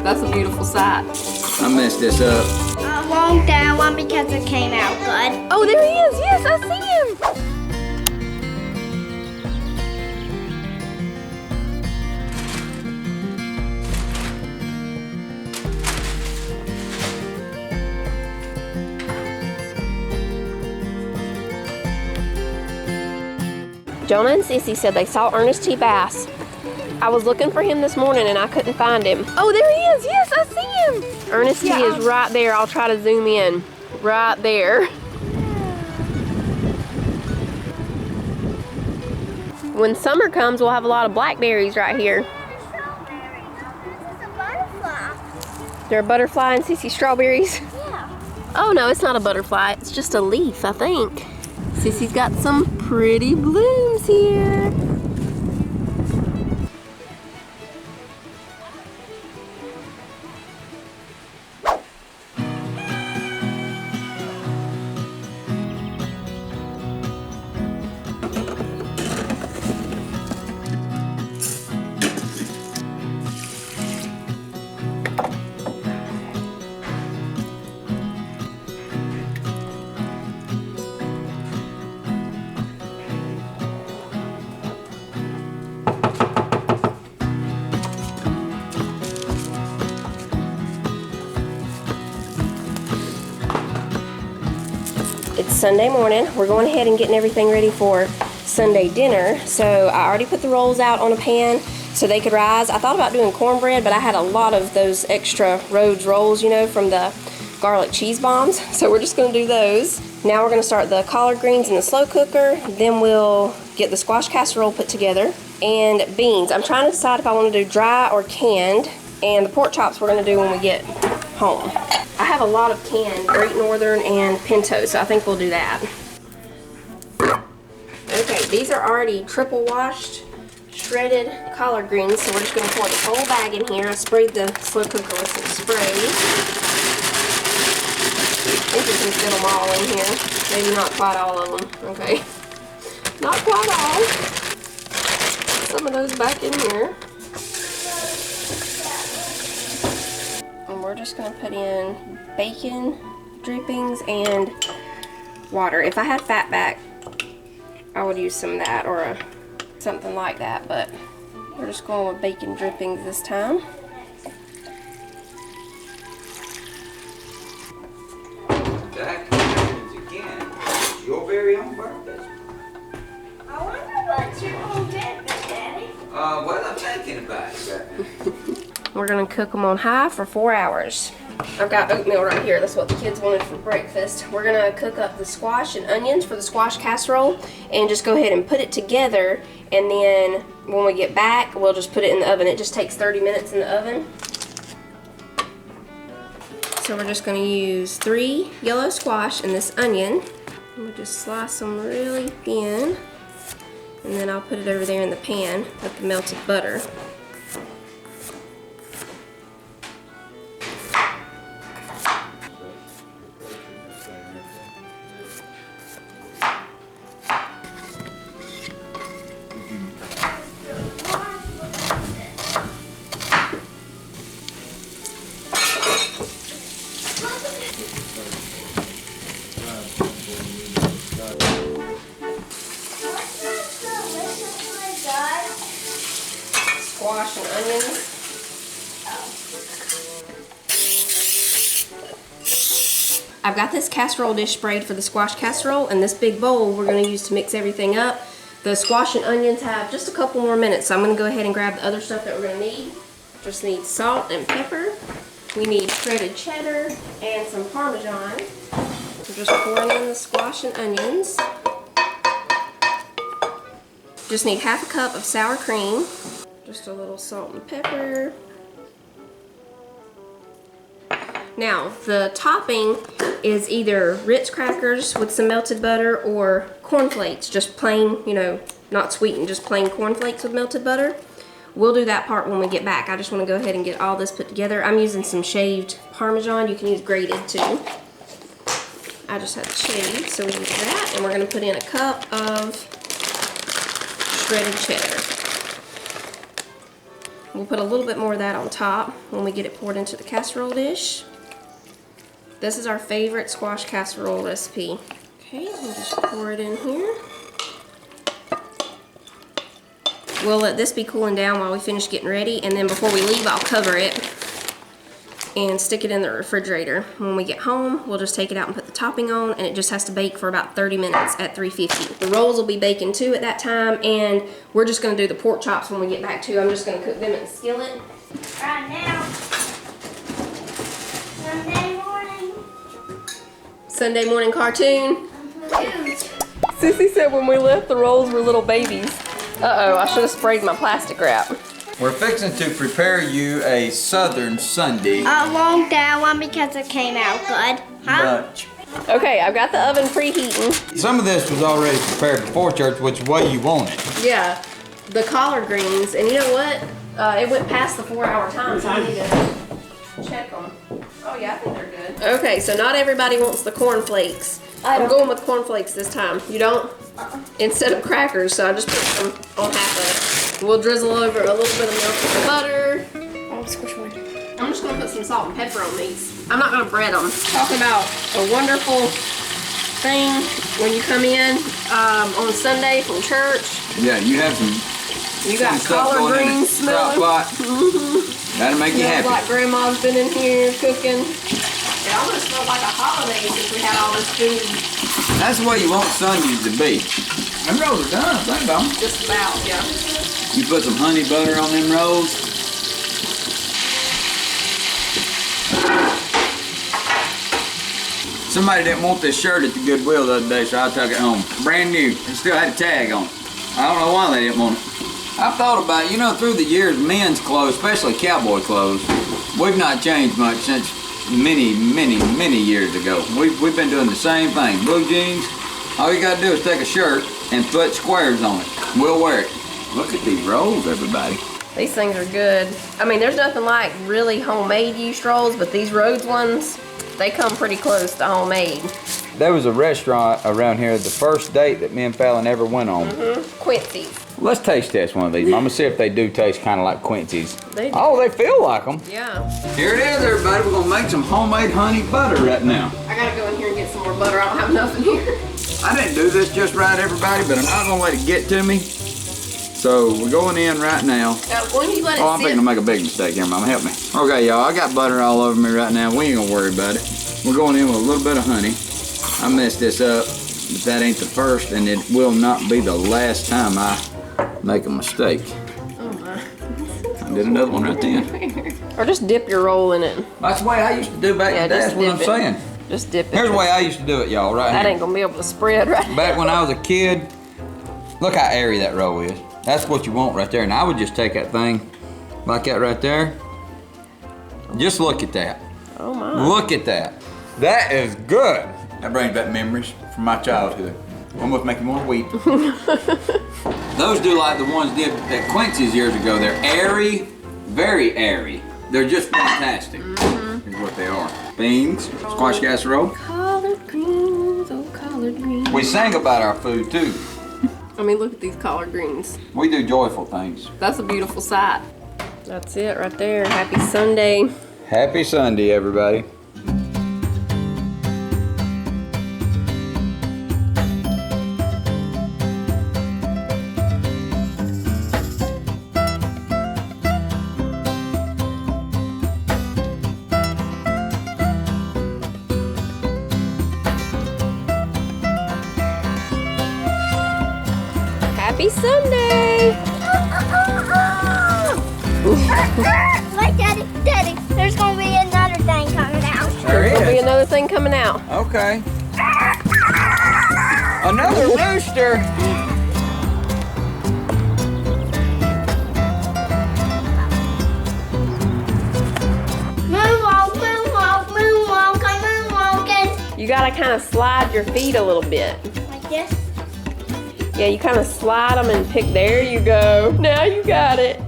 That's a beautiful sight. I messed this up. I won't that one because it came out good. Oh, there he is. Yes, I see him. Jonah and Sissy said they saw Ernest T. Bass. I was looking for him this morning and I couldn't find him. Oh, there he is. Yes, I see him. Ernest T. is right there. I'll try to zoom in. Right there. When summer comes, we'll have a lot of blackberries right here. This is a butterfly. They're a butterfly and Sissy strawberries. Yeah. Oh no, it's not a butterfly. It's just a leaf, I think. Sissy's got some pretty blooms here. It's Sunday morning. We're going ahead and getting everything ready for Sunday dinner. So I already put the rolls out on a pan so they could rise. I thought about doing cornbread, but I had a lot of those extra Rhodes rolls, you know, from the garlic cheese bombs. So we're just going to do those. Now we're going to start the collard greens in the slow cooker. Then we'll get the squash casserole put together. And beans. I'm trying to decide if I want to do dry or canned. And the pork chops we're going to do when we get home. I have a lot of canned Great Northern and Pinto, so I think we'll do that. Okay, these are already triple washed, shredded collard greens, so we're just going to pour the whole bag in here. I sprayed the slow cooker with some spray. I think we can fit them all in here. Maybe not quite all of them. Okay. Not quite all. Some of those back in here. And we're just going to put in bacon drippings and water. If I had fatback, I would use some of that or something like that, but we're just going with bacon drippings this time. Jack, again, it's your very own birthday. I wonder what you're going to get, Daddy. Well, I'm thinking about it. We're going to cook them on high for 4 hours. I've got oatmeal right here. That's what the kids wanted for breakfast. We're going to cook up the squash and onions for the squash casserole and just go ahead and put it together, and then when we get back, we'll just put it in the oven. It just takes 30 minutes in the oven. So we're just going to use 3 yellow squash and this onion. We'll just slice them really thin, and then I'll put it over there in the pan with the melted butter. Squash and onions. I've got this casserole dish sprayed for the squash casserole, and this big bowl we're going to use to mix everything up. The squash and onions have just a couple more minutes, so I'm going to go ahead and grab the other stuff that we're going to need. Just need salt and pepper. We need shredded cheddar and some Parmesan. We're just pouring in the squash and onions. Just need half a cup of sour cream. Just a little salt and pepper. Now, the topping is either Ritz crackers with some melted butter or cornflakes, just plain, you know, not sweetened, just plain cornflakes with melted butter. We'll do that part when we get back. I just want to go ahead and get all this put together. I'm using some shaved Parmesan. You can use grated too. I just had shaved, so we use that. And we're going to put in a cup of shredded cheddar. We'll We'll put a little bit more of that on top when we get it poured into the casserole dish. This is our favorite squash casserole recipe. Okay, we'll just pour it in here. We'll let this be cooling down while we finish getting ready, and then before we leave, I'll cover it and stick it in the refrigerator. When we get home, we'll just take it out and put the topping on, and it just has to bake for about 30 minutes at 350. The rolls will be baking too at that time, and we're just gonna do the pork chops when we get back too. I'm just gonna cook them in the skillet. Right now. Sunday morning. Sunday morning cartoon. Huge. Sissy said when we left, the rolls were little babies. Uh-oh, I should have sprayed my plastic wrap. We're fixing to prepare you a Southern Sunday I won't that one because it came out good. Huh? lunch. Okay, I've got the oven preheating. Some of this was already prepared before church, which way you want it. Yeah, the collard greens, and you know what? It went past the 4-hour time, so I need to check them. Oh yeah, I think they're good. Okay, so not everybody wants the cornflakes. I'm going with cornflakes this time. You don't? Instead of crackers, so I just put some on half of it. We'll drizzle over a little bit of milk with butter. Oh, squish one. I'm just gonna put some salt and pepper on these. I'm not gonna bread them. Talking about a wonderful thing when you come in on Sunday from church. Yeah, you have some. You got stuff collard going in greens the crock smelling. pot. That'll make you Smells happy. like grandma's been in here cooking. It almost felt like a holiday since we had all this food. That's the way you want Sundays to be. Them rolls are done, think about them. Just about, yeah. You put some honey butter on them rolls. Somebody didn't want this shirt at the Goodwill the other day, so I took it home. Brand new. It still had a tag on it. I don't know why they didn't want it. I've thought about it. You know, through the years, men's clothes, especially cowboy clothes, we've not changed much since many years ago. We've been doing the same thing. Blue jeans, all you gotta do is take a shirt and put squares on it. We'll wear it. Look at these rolls, everybody. These things are good. I mean, there's nothing like really homemade yeast rolls, but these Rhodes ones, they come pretty close to homemade. There was a restaurant around here, the first date that me and Fallon ever went on. Quincy's. Let's taste test one of these. I'm gonna see if they do taste kind of like Quincy's. They do. Oh, they feel like them. Yeah. Here it is, everybody. We're gonna make some homemade honey butter right now. I gotta go in here and get some more butter. I don't have enough in here. I didn't do this just right, everybody, but I'm not gonna let it get to me. So we're going in right now. When you let it Oh, I'm sit. thinking to make a big mistake here, Mama. Help me. Okay, y'all. I got butter all over me right now. We ain't gonna worry about it. We're going in with a little bit of honey. I messed this up, but that ain't the first, and it will not be the last time I make a mistake. Oh my. I did another one right then. Or just dip your roll in it. That's the way I used to do back in the day. That's what I'm saying. Just dip it. Here's the way I used to do it, y'all, right That here. ain't gonna be able to spread right Back when I was a kid, look how airy that roll is. That's what you want right there. And I would just take that thing like that right there. Just look at that. Oh my. Look at that. That is good. That brings back memories from my childhood. Almost make you want to weep. Those do like the ones did at Quincy's years ago. They're airy, very airy. They're just fantastic. Is what they are. Beans, squash casserole. Collard greens, oh collard greens. We sang about our food too. I mean, look at these collard greens. We do joyful things. That's a beautiful sight. That's it right there. Happy Sunday. Happy Sunday, everybody. Happy Sunday. Wait, Daddy, there's gonna be another thing coming out. There'll be another thing coming out. Okay. Another rooster. Moonwalk, moonwalk, moonwalk, I'm moonwalking. You gotta kind of slide your feet a little bit. Like this? Yeah, you kind of slide them and pick. There you go. Now you got it.